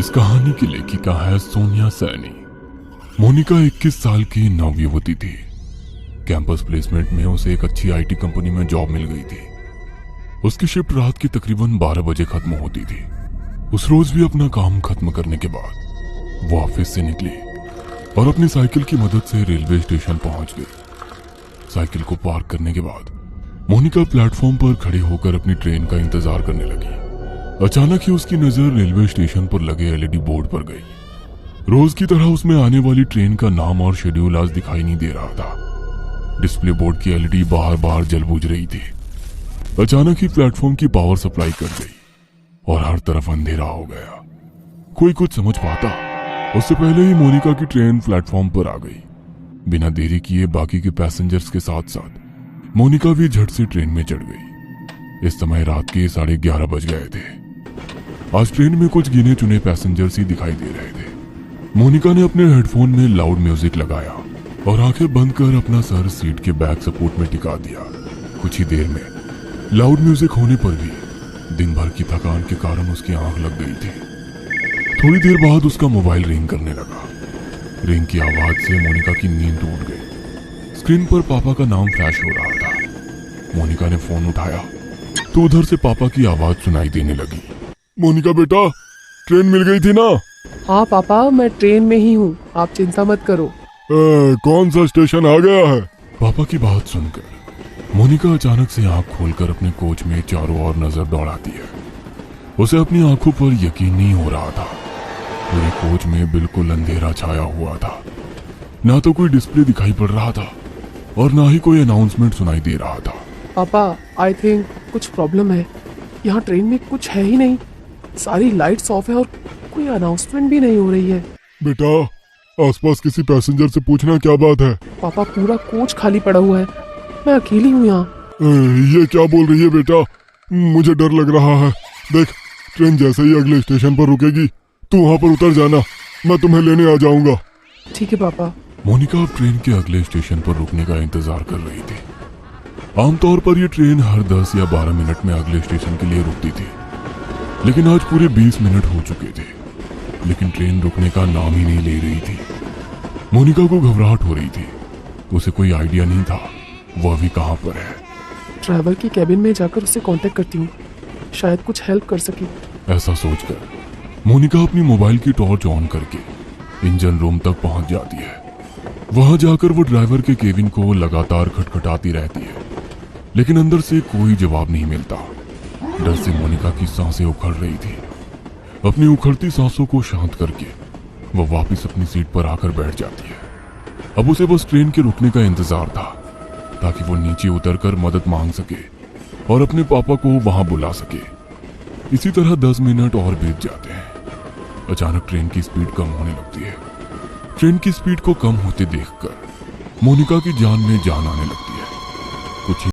इस कहानी की लेखिका है सोनिया सैनी। मोनिका 21 साल की नवयुवती थी। कैंपस प्लेसमेंट में उसे एक अच्छी आईटी कंपनी में जॉब मिल गई थी। उसकी शिफ्ट रात की तकरीबन 12 बजे खत्म होती थी। उस रोज भी अपना काम खत्म करने के बाद वो ऑफिस से निकली और अपनी साइकिल की मदद से रेलवे स्टेशन पहुंच गई। साइकिल को पार्क करने के बाद मोनिका प्लेटफॉर्म पर खड़े होकर अपनी ट्रेन का इंतजार करने लगी। अचानक ही उसकी नजर रेलवे स्टेशन पर लगे एलईडी बोर्ड पर गई। रोज की तरह उसमें आने वाली ट्रेन का नाम और शेड्यूल आज दिखाई नहीं दे रहा था। डिस्प्ले बोर्ड की एलईडी बार बार जल बुझ रही थी। अचानक ही प्लेटफॉर्म की पावर सप्लाई कट गई और हर तरफ अंधेरा हो गया। कोई कुछ समझ पाता उससे पहले ही मोनिका की ट्रेन प्लेटफॉर्म पर आ गई। बिना देरी किए बाकी के पैसेंजर्स के साथ साथ मोनिका भी झट से ट्रेन में चढ़ गई। इस समय रात के 11:30 बज गए थे। आज ट्रेन में कुछ गिने चुने पैसेंजर्स ही दिखाई दे रहे थे। मोनिका ने अपने हेडफोन में लाउड म्यूजिक लगाया और आंखें बंद कर अपना सर सीट के बैक सपोर्ट में टिका दिया। कुछ ही देर में लाउड म्यूजिक होने पर भी दिन भर की थकान के कारण उसकी आंख लग गई थी। थोड़ी देर बाद उसका मोबाइल रिंग करने लगा। रिंग की आवाज से मोनिका की नींद टूट गई। स्क्रीन पर पापा का नाम फ्लैश हो रहा था। मोनिका ने फोन उठाया तो उधर से पापा की आवाज सुनाई देने लगी। मोनिका बेटा, ट्रेन मिल गई थी ना? हाँ पापा, मैं ट्रेन में ही हूँ, आप चिंता मत करो। कौन सा स्टेशन आ गया है? पापा की बात सुनकर मोनिका अचानक से आंख खोलकर अपने कोच में चारों ओर नजर दौड़ाती है। उसे अपनी आंखों पर यकीन नहीं हो रहा था। पूरे कोच में बिल्कुल अंधेरा छाया हुआ था। ना तो कोई डिस्प्ले दिखाई पड़ रहा था और ना ही कोई अनाउंसमेंट सुनाई दे रहा था। पापा, आई थिंक कुछ प्रॉब्लम है। यहाँ ट्रेन में कुछ है ही नहीं। सारी लाइट्स ऑफ है और कोई अनाउंसमेंट भी नहीं हो रही है। बेटा, आसपास किसी पैसेंजर से पूछना क्या बात है। पापा, पूरा कोच खाली पड़ा हुआ है। मैं अकेली हूँ यहाँ। ये क्या बोल रही है बेटा? मुझे डर लग रहा है। देख, ट्रेन जैसे ही अगले स्टेशन पर रुकेगी तू वहाँ पर उतर जाना, मैं तुम्हें लेने आ जाऊंगा। ठीक है पापा। मोनिका अब ट्रेन के अगले स्टेशन पर रुकने का इंतजार कर रही थी। आमतौर पर यह ट्रेन हर 10 या 12 मिनट में अगले स्टेशन के लिए रुकती थी, लेकिन आज पूरे 20 मिनट हो चुके थे, लेकिन ट्रेन रुकने का नाम ही नहीं ले रही थी। मोनिका को घबराहट हो रही थी। उसे कोई आइडिया नहीं था वो अभी कहाँ पर है। ड्राइवर की कैबिन में जाकर उससे कांटेक्ट करती हूँ, शायद कुछ हेल्प कर सके। ऐसा सोचकर मोनिका अपनी मोबाइल की टॉर्च ऑन करके इंजन रूम तक पहुंच जाती है। वहां जाकर वो ड्राइवर के केबिन को लगातार खटखटाती रहती है, लेकिन अंदर से कोई जवाब नहीं मिलता। डर से मोनिका की सांसें उखड़ रही थी। अपनी उखड़ती सांसों को शांत करके वो वापस अपनी सीट पर आकर बैठ जाती है। अब उसे बस ट्रेन के रुकने का इंतजार था ताकि वो नीचे उतरकर मदद मांग सके और अपने पापा को वहां बुला सके। इसी तरह 10 मिनट और बीत जाते हैं। अचानक ट्रेन की स्पीड कम होने लगती है। ट्रेन की स्पीड को कम होते देखकर मोनिका की जान में जान आने लगती है। कुछ